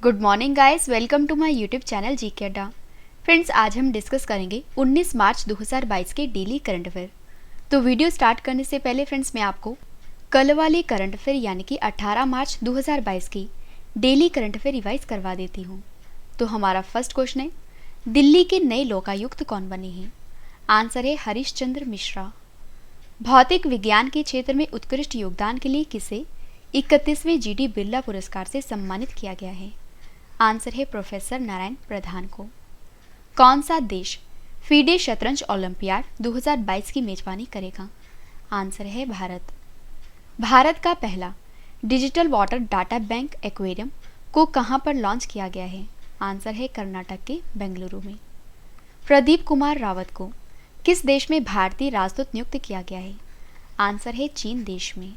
Good morning guys, welcome to my YouTube channel GK Adda. Friends, आज हम discuss करेंगे 19 मार्च 2022 के डेली करंट अफेयर। तो वीडियो स्टार्ट करने से पहले फ्रेंड्स, मैं आपको कल वाली करंट अफेयर यानी कि 18 मार्च 2022 की डेली करंट अफेयर रिवाइज करवा देती हूँ। तो हमारा फर्स्ट क्वेश्चन है, दिल्ली के नए लोकायुक्त कौन बने हैं? आंसर है हरीश चंद्र मिश्रा। भौतिक विज्ञान के क्षेत्र में उत्कृष्ट योगदान के लिए किसे 31वें जीडी बिरला पुरस्कार से सम्मानित किया गया है? आंसर है प्रोफेसर नारायण प्रधान को। कौन सा देश फीडे शतरंज ओलंपियाड 2022 की मेजबानी करेगा? आंसर है भारत। भारत का पहला digital water data bank aquarium को कहां पर लॉन्च किया गया है? आंसर है कर्नाटक के बेंगलुरु में। प्रदीप कुमार रावत को किस देश में भारतीय राजदूत नियुक्त किया गया है? आंसर है चीन देश में।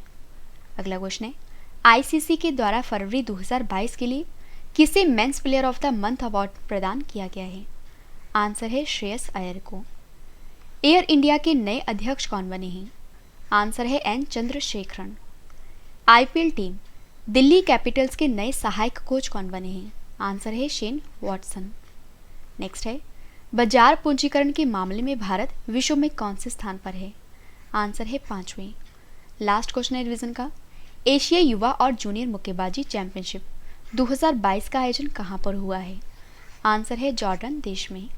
अगला क्वेश्चन है, आईसीसी के द्वारा फरवरी 2022 के लिए किसे men's player of the month award प्रदान किया गया है? आंसर है श्रेयस अय्यर को। एयर इंडिया के नए अध्यक्ष कौन बने हैं? आंसर है N Chandrasekaran. IPL team Delhi Capitals के नए सहायक कोच कौन बने हैं? आंसर है शेन वॉटसन। नेक्स्ट है, बाजार पूंजीकरण के मामले में भारत विश्व में कौन से स्थान पर है? आंसर है 5वें। लास्ट क्वेश्चन है रिवीजन का, एशियाई युवा और जूनियर मुक्केबाजी चैंपियनशिप 2022 का आयोजन कहां पर हुआ है? आंसर है जॉर्डन देश में।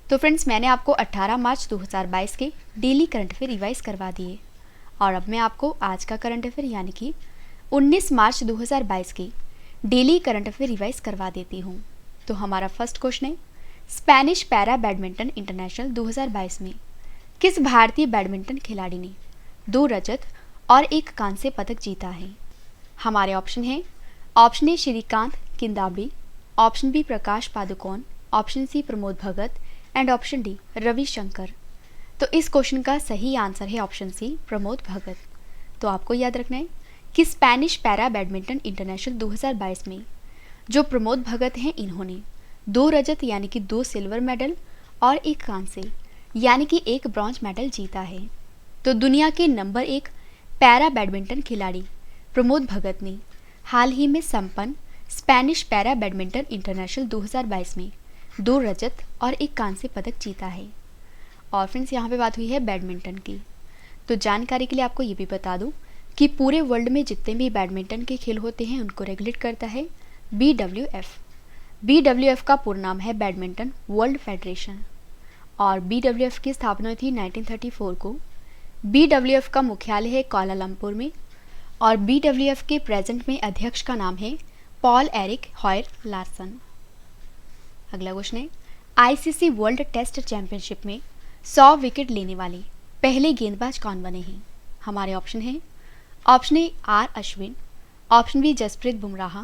तो फ्रेंड्स, मैंने आपको 18 मार्च 2022 के डेली करंट अफेयर रिवाइज करवा दिए और अब मैं आपको आज का करंट अफेयर यानी कि 19 मार्च 2022 के डेली करंट अफेयर रिवाइज करवा देती हूँ। तो हमारा फर्स्ट क्वेश्चन है, स्पेनिश पैरा बैडमिंटन इंटरनेशनल 2022 में किस भारतीय बैडमिंटन खिलाड़ी ने 2 रजत और 1 कांस्य पदक जीता है? हमारे ऑप्शन है, option A Srikanth Kidambi, option B Prakash Padukone, option C Pramod Bhagat and option D Ravishankar. तो इस क्वेश्चन का सही आंसर है ऑप्शन सी प्रमोद भगत। तो आपको याद रखना है कि स्पेनिश पैरा बैडमिंटन इंटरनेशनल 2022 में जो प्रमोद भगत हैं, इन्होंने 2 रजत यानी कि 2 सिल्वर मेडल और 1 कांस्य यानी कि 1 ब्रॉन्ज मेडल जीता है। तो दुनिया के नंबर 1 पैरा बैडमिंटन खिलाड़ी प्रमोद भगत ने हाल ही में संपन्न स्पेनिश पैरा बैडमिंटन इंटरनेशनल 2022 में 2 रजत और 1 कांस्य पदक जीता है। और फ्रेंड्स, यहाँ पे बात हुई है बैडमिंटन की। तो जानकारी के लिए आपको ये भी बता दूँ कि पूरे वर्ल्ड में जितने भी बैडमिंटन के खेल होते हैं उनको रेगुलेट करता है BWF। BWF का पूर्ण नाम है बैडमिंटन वर्ल्ड फेडरेशन और BWF की स्थापना हुई थी 1934 को। BWF का मुख्यालय है कुआलालंपुर में और BWF के प्रेजेंट में अध्यक्ष का नाम है पॉल एरिक हॉयर लार्सन। अगला क्वेश्चन है, आईसीसी वर्ल्ड टेस्ट चैंपियनशिप में 100 विकेट लेने वाले पहले गेंदबाज कौन बने हैं? हमारे ऑप्शन है, option A R Ashwin, option B Jasprit Bumrah,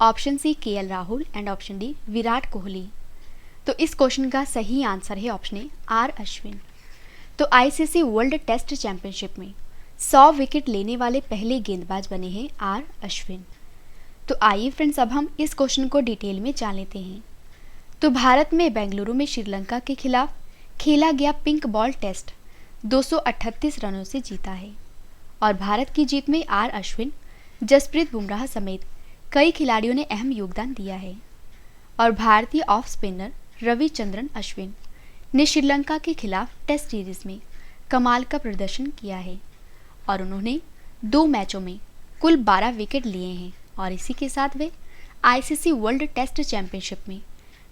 option C KL Rahul and option D Virat Kohli. तो इस क्वेश्चन का सही आंसर है ऑप्शन ए आर अश्विन। तो आईसीसी वर्ल्ड टेस्ट चैंपियनशिप में 100 विकेट लेने वाले पहले गेंदबाज बने हैं आर अश्विन। तो आइए फ्रेंड्स, अब हम इस क्वेश्चन को डिटेल में जान लेते हैं। तो भारत में बेंगलुरु में श्रीलंका के खिलाफ खेला गया पिंक बॉल टेस्ट 238 रनों से जीता है और भारत की जीत में आर अश्विन, जसप्रीत बुमराह समेत कई खिलाड़ियों ने अहम योगदान दिया है। और भारतीय ऑफ स्पिनर रविचंद्रन अश्विन ने श्रीलंका के खिलाफ टेस्ट सीरीज में कमाल का प्रदर्शन किया है और उन्होंने 2 मैचों में कुल 12 विकेट लिए हैं और इसी के साथ वे आईसीसी वर्ल्ड टेस्ट चैंपियनशिप में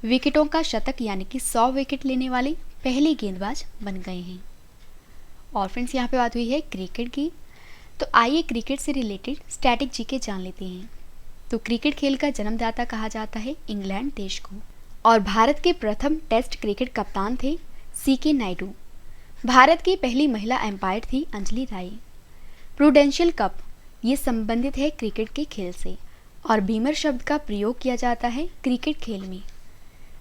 विकेटों का शतक यानी कि 100 विकेट लेने वाले पहले गेंदबाज बन गए हैं। और फ्रेंड्स, यहाँ पे बात हुई है क्रिकेट की। तो आइए क्रिकेट से रिलेटेड स्टैटिक जीके जान लेते हैं। तो क्रिकेट खेल का जन्मदाता कहा जाता है इंग्लैंड देश को और भारत के प्रथम टेस्ट क्रिकेट कप्तान थे CK नायडू। भारत की पहली महिला एम्पायर थी अंजलि राय। प्रूडेंशियल कप ये संबंधित है क्रिकेट के खेल से और बीमर शब्द का प्रयोग किया जाता है क्रिकेट खेल में।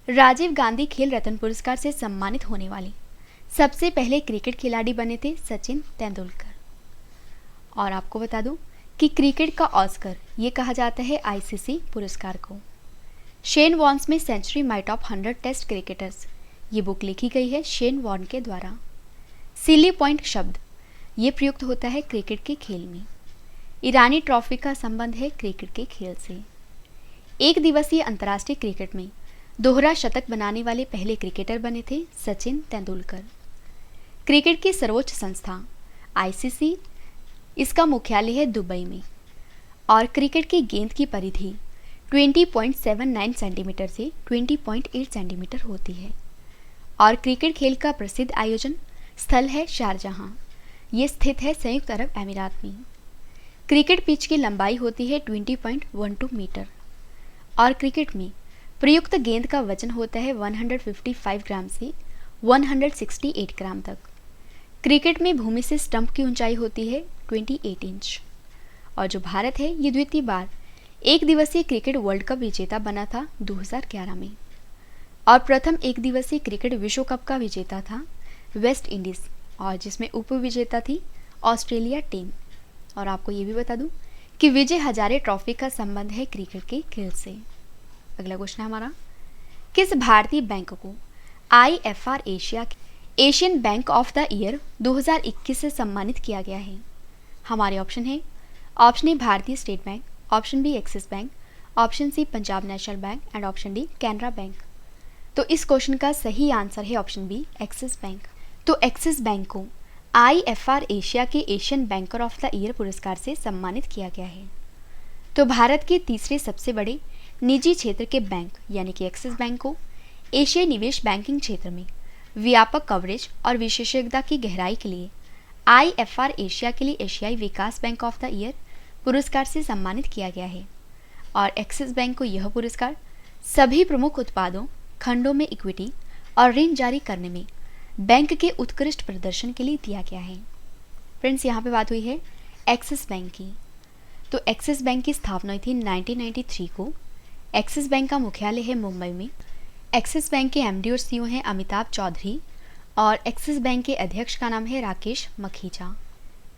राजीव गांधी खेल रत्न पुरस्कार से सम्मानित होने वाले सबसे पहले क्रिकेट खिलाड़ी बने थे सचिन तेंदुलकर। और आपको बता दूं कि क्रिकेट का ऑस्कर ये कहा जाता है आईसीसी पुरस्कार को। शेन वॉन्स में century might of 100 test cricketers ये बुक लिखी गई है शेन वॉन के द्वारा। सिली पॉइंट शब्द ये प्रयुक्त होता है क्रिकेट के खेल में। ईरानी ट्रॉफी का संबंध है क्रिकेट के खेल से। एक दिवसीय अंतर्राष्ट्रीय क्रिकेट में दोहरा शतक बनाने वाले पहले क्रिकेटर बने थे सचिन तेंदुलकर। क्रिकेट की सर्वोच्च संस्था आईसीसी, इसका मुख्यालय है दुबई में और क्रिकेट की गेंद की परिधि 20.79 सेंटीमीटर से 20.8 सेंटीमीटर होती है और क्रिकेट खेल का प्रसिद्ध आयोजन स्थल है शारजहां। ये स्थित है संयुक्त अरब अमीरात में। क्रिकेट पिच की लंबाई होती है 20.12 मीटर और क्रिकेट में प्रयुक्त गेंद का वजन होता है 155 ग्राम से 168 ग्राम तक। क्रिकेट में भूमि से स्टंप की ऊंचाई होती है 28 इंच और जो भारत है ये द्वितीय बार एक दिवसीय क्रिकेट वर्ल्ड कप विजेता बना था 2011 में और प्रथम एक दिवसीय क्रिकेट विश्व कप का विजेता था वेस्ट इंडीज और जिसमें उप विजेता थी ऑस्ट्रेलिया टीम। और आपको ये भी बता दूं कि विजय हजारे ट्रॉफी का संबंध है क्रिकेट के खेल से। अगला क्वेश्चन है हमारा, किस भारतीय बैंक को IFR Asia Asian bank of the year 2021 से सम्मानित किया गया है? हमारे ऑप्शन है, option A Bharatiya State Bank, option B Axis Bank, option C Punjab National Bank and option D Canara Bank. तो इस क्वेश्चन का सही आंसर है ऑप्शन बी एक्सिस बैंक। तो एक्सिस बैंक को IFR एशिया के Asian Banker of the Year पुरस्कार से सम्मानित किया गया है। तो भारत के तीसरे सबसे बड़े निजी क्षेत्र के बैंक यानी कि एक्सिस बैंक को एशियाई निवेश बैंकिंग क्षेत्र में व्यापक कवरेज और विशेषज्ञता की गहराई के लिए IFR एशिया के लिए एशियाई विकास बैंक ऑफ द ईयर पुरस्कार से सम्मानित किया गया है और एक्सिस बैंक को यह पुरस्कार सभी प्रमुख उत्पादों, खंडों में इक्विटी और ऋण जारी करने में बैंक के उत्कृष्ट प्रदर्शन के लिए दिया गया है। फ्रेंड्स, यहाँ पे बात हुई है एक्सिस बैंक की। तो एक्सिस बैंक की स्थापना हुई थी 1993 को। एक्सिस बैंक का मुख्यालय है मुंबई में। एक्सिस बैंक के MD और CEO हैं अमिताभ चौधरी और एक्सिस बैंक के अध्यक्ष का नाम है राकेश मखीजा।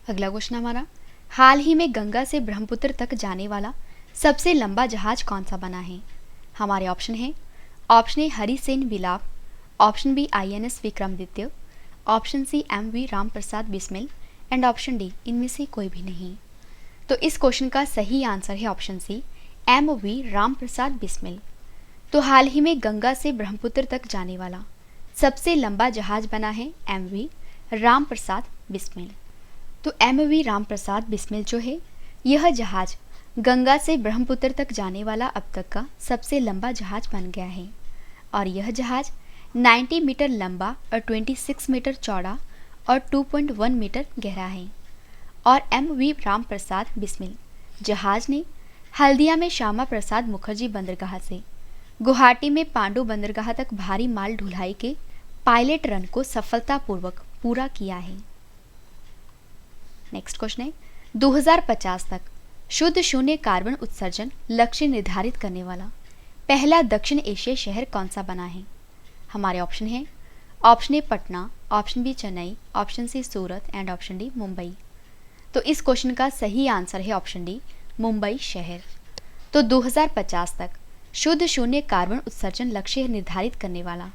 अगला क्वेश्चन हमारा, हाल ही में गंगा से ब्रह्मपुत्र तक जाने वाला सबसे लंबा जहाज कौन सा बना है? हमारे ऑप्शन है, ऑप्शन ए हरिसेन विलाप, option B INS Vikramaditya, option C MV Ramprasad Bismil and option D इनमें से कोई भी नहीं। तो इस क्वेश्चन का सही आंसर है option C MV Ramprasad Bismil. तो हाल ही में गंगा से ब्रह्मपुत्र तक जाने वाला सबसे लंबा जहाज बना है MV रामप्रसाद बिस्मिल। तो MV रामप्रसाद बिस्मिल जो है यह जहाज गंगा से ब्रह्मपुत्र तक जाने वाला अब तक का सबसे लंबा जहाज बन गया है और यह जहाज 90 मीटर लंबा और 26 मीटर चौड़ा और 2.1 मीटर गहरा है और MV रामप्रसाद बिस्मिल जहाज ने हल्दिया में श्यामा प्रसाद मुखर्जी बंदरगाह से गुवाहाटी में पांडु बंदरगाह तक भारी माल ढुलाई के पायलट रन को सफलतापूर्वक पूरा किया है। नेक्स्ट क्वेश्चन है, 2050 तक शुद्ध शून्य कार्बन उत्सर्जन लक्ष्य निर्धारित करने वाला पहला दक्षिण एशियाई शहर कौन सा बना है? हमारे ऑप्शन है, option A Patna, option B Chennai, option C Surat and option D Mumbai. तो इस क्वेश्चन का सही आंसर है ऑप्शन डी मुंबई शहर। तो 2050 तक शुद्ध शून्य कार्बन उत्सर्जन लक्ष्य निर्धारित करने वाला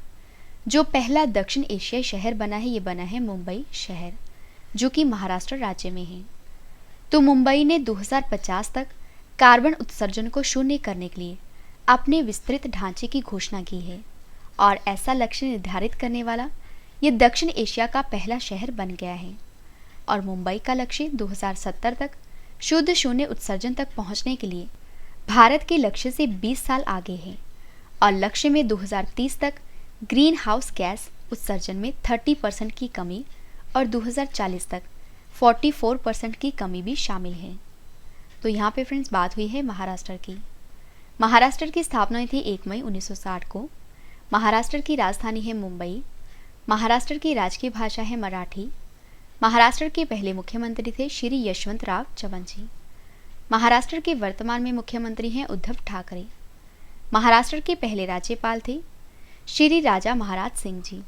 जो पहला दक्षिण एशियाई शहर बना है, ये बना है मुंबई शहर जो कि महाराष्ट्र राज्य में है। तो मुंबई ने 2050 तक कार्बन उत्सर्जन को शून्य करने के लिए अपने विस्तृत ढांचे की घोषणा की है और ऐसा लक्ष्य निर्धारित करने वाला ये दक्षिण एशिया का पहला शहर बन गया है और मुंबई का लक्ष्य 2070 तक शुद्ध शून्य उत्सर्जन तक पहुंचने के लिए भारत के लक्ष्य से 20 साल आगे है और लक्ष्य में 2030 तक ग्रीन हाउस गैस उत्सर्जन में 30% की कमी और 2040 तक 44% की कमी भी शामिल है। तो यहाँ पे फ्रेंड्स बात हुई है महाराष्ट्र की। महाराष्ट्र की स्थापना हुई थी 1 मई 1960 को। महाराष्ट्र की राजधानी है मुंबई। महाराष्ट्र की राजकीय भाषा है मराठी। महाराष्ट्र के पहले मुख्यमंत्री थे श्री यशवंतराव चव्हाण जी। महाराष्ट्र के वर्तमान में मुख्यमंत्री हैं उद्धव ठाकरे। महाराष्ट्र के पहले राज्यपाल थे श्री राजा महाराज सिंह जी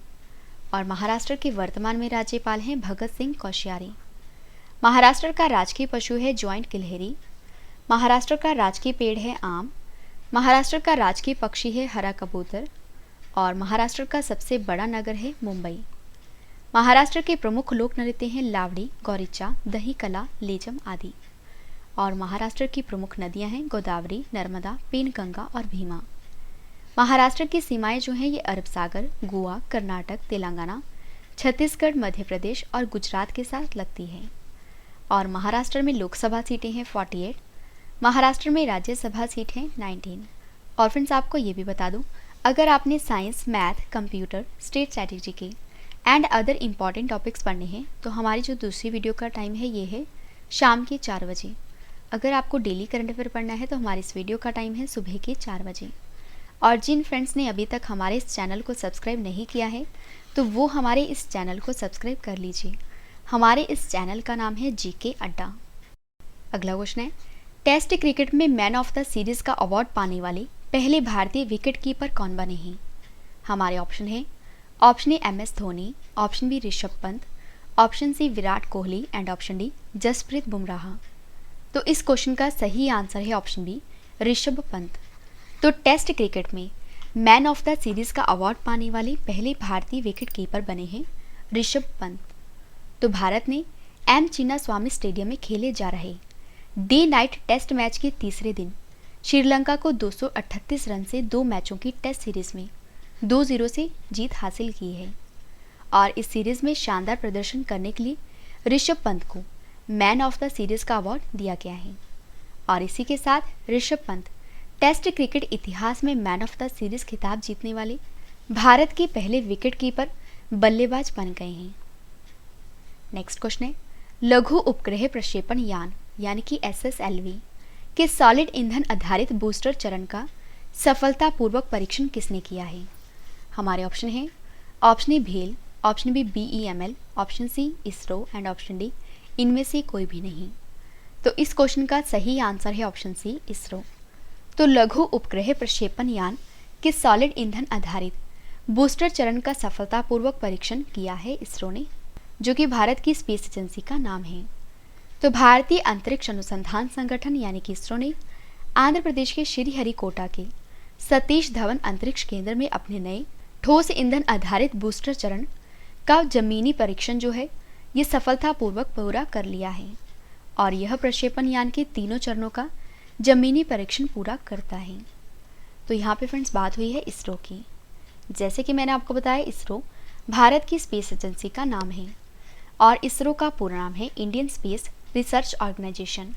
और महाराष्ट्र के वर्तमान में राज्यपाल हैं भगत सिंह कोश्यारी। महाराष्ट्र का राजकीय पशु है ज्वाइंट गिलहरी। महाराष्ट्र का राजकीय पेड़ है आम। महाराष्ट्र का राजकीय पक्षी है हरा कबूतर और महाराष्ट्र का सबसे बड़ा नगर है मुंबई। महाराष्ट्र के प्रमुख लोक नृत्य हैं लावड़ी, गौरीचा, दही कला, लेजम आदि और महाराष्ट्र की प्रमुख नदियां हैं गोदावरी, नर्मदा, पेनगंगा और भीमा। महाराष्ट्र की सीमाएं जो हैं ये अरब सागर, गोवा, कर्नाटक, तेलंगाना, छत्तीसगढ़, मध्य प्रदेश और गुजरात के साथ लगती है। और महाराष्ट्र में लोकसभा सीटें हैं 48, महाराष्ट्र में राज्यसभा सीट हैं 19। और फ्रेंड्स आपको ये भी बता दूं, अगर आपने science, math, computer, state strategy के एंड अदर इम्पॉर्टेंट टॉपिक्स पढ़ने हैं तो हमारी जो दूसरी वीडियो का टाइम है ये है शाम के 4 बजे। अगर आपको डेली करंट अफेयर पढ़ना है तो हमारी इस वीडियो का टाइम है सुबह के 4 बजे। और जिन फ्रेंड्स ने अभी तक हमारे इस चैनल को सब्सक्राइब नहीं किया है तो वो हमारे इस चैनल को सब्सक्राइब कर लीजिए। हमारे इस चैनल का नाम है जीके अड्डा। अगला क्वेश्चन है, टेस्ट क्रिकेट में मैन ऑफ द सीरीज का अवार्ड पाने वाले पहले भारतीय विकेट कीपर कौन बने हैं? हमारे ऑप्शन है, option A MS Dhoni, option B Rishabh Pant, option C Virat Kohli and option D Jasprit Bumrah. तो इस क्वेश्चन का सही आंसर है ऑप्शन बी ऋषभ पंत। तो टेस्ट क्रिकेट में मैन ऑफ द सीरीज का अवार्ड पाने वाले पहले भारतीय विकेट कीपर बने हैं ऋषभ पंत। तो भारत ने M चिन्नास्वामी स्टेडियम में खेले जा रहे डे नाइट टेस्ट मैच के तीसरे दिन श्रीलंका को 238 रन से 2 मैचों की टेस्ट सीरीज में 2-0 से जीत हासिल की है। और इस सीरीज में शानदार प्रदर्शन करने के लिए ऋषभ पंत को मैन ऑफ द सीरीज का अवार्ड दिया गया है। और इसी के साथ ऋषभ पंत टेस्ट क्रिकेट इतिहास में मैन ऑफ द सीरीज खिताब जीतने वाले भारत के पहले विकेट कीपर बल्लेबाज बन गए हैं। नेक्स्ट क्वेश्चन है, लघु उपग्रह प्रक्षेपण यान यानी कि SSLV के सॉलिड ईंधन आधारित बूस्टर चरण का सफलतापूर्वक परीक्षण किसने किया है? हमारे ऑप्शन है, ऑप्शन ए भेल, option B BEML, option C ISRO and option D इनमें से कोई भी नहीं। तो इस क्वेश्चन का सही आंसर है ऑप्शन सी इसरो। तो लघु उपग्रह प्रक्षेपण यान के सॉलिड ईंधन आधारित बूस्टर चरण का सफलतापूर्वक परीक्षण किया है इसरो ने, जो कि भारत की स्पेस एजेंसी का नाम है। तो भारतीय अंतरिक्ष अनुसंधान संगठन यानी कि इसरो ने आंध्र प्रदेश के श्रीहरिकोटा के सतीश धवन अंतरिक्ष केंद्र में अपने नए ठोस ईंधन आधारित बूस्टर चरण का जमीनी परीक्षण जो है ये सफलतापूर्वक पूरा कर लिया है। और यह प्रक्षेपण यान के तीनों चरणों का जमीनी परीक्षण पूरा करता है। तो यहाँ पे फ्रेंड्स बात हुई है इसरो की। जैसे कि मैंने आपको बताया, इसरो भारत की स्पेस एजेंसी का नाम है और इसरो का पूरा नाम है Indian Space Research Organisation.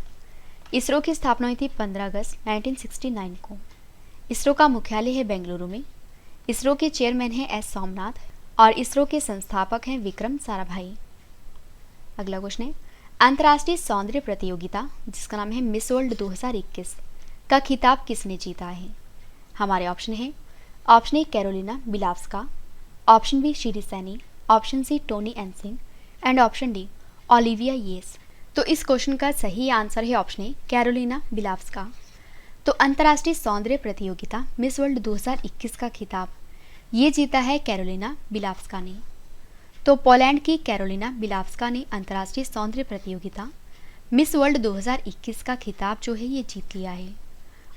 ISRO की स्थापना हुई थी 15 अगस्त 1969 को। इसरो का मुख्यालय है बेंगलुरु में। इसरो के चेयरमैन हैं S सोमनाथ और इसरो के संस्थापक हैं विक्रम साराभाई। अगला क्वेश्चन है, अंतर्राष्ट्रीय सौंदर्य प्रतियोगिता जिसका नाम है मिस वर्ल्ड 2021 का खिताब किसने जीता है? हमारे ऑप्शन है, option A Karolina Bielawska, option B Shree Saini, option C Toni Ann Singh and option D Olivia Yace. तो इस क्वेश्चन का सही आंसर है ऑप्शन ए कैरोलिना बिलावस्का। तो अंतर्राष्ट्रीय सौंदर्य प्रतियोगिता मिस वर्ल्ड 2021 का खिताब ये जीता है कैरोलिना बिलावस्का ने। तो पोलैंड की कैरोलिना बिलावस्का ने अंतर्राष्ट्रीय सौंदर्य प्रतियोगिता मिस वर्ल्ड 2021 का खिताब जो है ये जीत लिया है।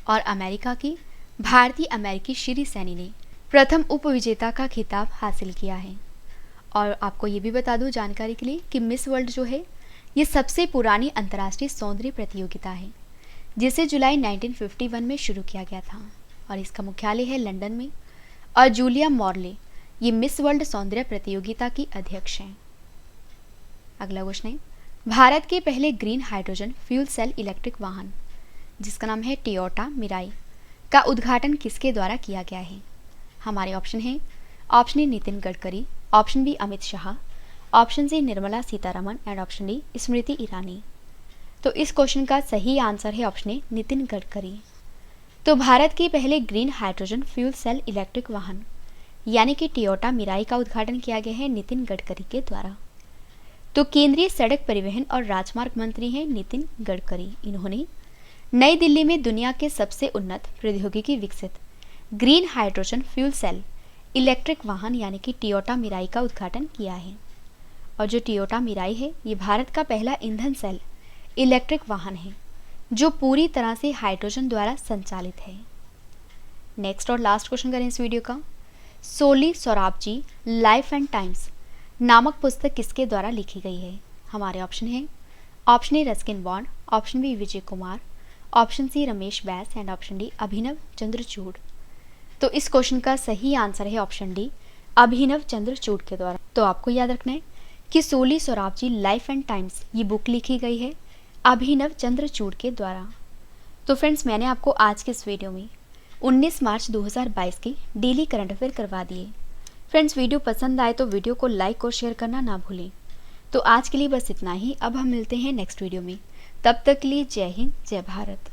और अमेरिका की भारतीय अमेरिकी शिरी सैनी ने प्रथम उपविजेता का खिताब हासिल किया है। और आपको ये भी बता दूं जानकारी के लिए कि मिस वर्ल्ड जो है ये सबसे पुरानी अंतर्राष्ट्रीय सौंदर्य प्रतियोगिता है जिसे जुलाई 1951 में शुरू किया गया था और इसका मुख्यालय है लंदन में। और जूलिया मॉर्ले ये मिस वर्ल्ड सौंदर्य प्रतियोगिता की अध्यक्ष हैं। अगला क्वेश्चन है, भारत के पहले green hydrogen fuel cell electric वाहन जिसका नाम है टोयोटा मिराई का उद्घाटन किसके द्वारा किया गया है? हमारे ऑप्शन है, option A Nitin Gadkari, option B Amit Shah, option C Nirmala Sitharaman and option D Smriti Irani. तो इस क्वेश्चन का सही आंसर है ऑप्शन ए नितिन गडकरी। तो भारत के पहले green hydrogen fuel cell electric वाहन यानी कि टोयोटा मिराई का उद्घाटन किया गया है नितिन गडकरी के द्वारा। तो केंद्रीय सड़क परिवहन और राजमार्ग मंत्री हैं नितिन गडकरी। इन्होंने नई दिल्ली में दुनिया के सबसे उन्नत प्रौद्योगिकी विकसित green hydrogen fuel cell electric वाहन यानी कि टोयोटा मिराई का उद्घाटन किया है। और जो टोयोटा मिराई है ये भारत का पहला ईंधन सेल इलेक्ट्रिक वाहन है जो पूरी तरह से हाइड्रोजन द्वारा संचालित है। नेक्स्ट और लास्ट क्वेश्चन करें इस वीडियो का, Soli Sorabjee life and times नामक पुस्तक किसके द्वारा लिखी गई है? हमारे ऑप्शन है, option A Ruskin Bond, option B Vijay Kumar, option C Ramesh Bais and option D Abhinav Chandrachud. तो इस क्वेश्चन का सही आंसर है ऑप्शन डी, अभिनव चंद्रचूड़ के द्वारा। तो आपको याद रखना है कि Soli Sorabjee life and times ये बुक लिखी गई है अभिनव चंद्रचूड़ के द्वारा। तो फ्रेंड्स, मैंने आपको आज के इस वीडियो में 19 मार्च 2022 के डेली करंट अफेयर करवा दिए। फ्रेंड्स, वीडियो पसंद आए तो वीडियो को लाइक और शेयर करना ना भूलें। तो आज के लिए बस इतना ही। अब हम मिलते हैं नेक्स्ट वीडियो में। तब तक के लिए जय हिंद, जय भारत।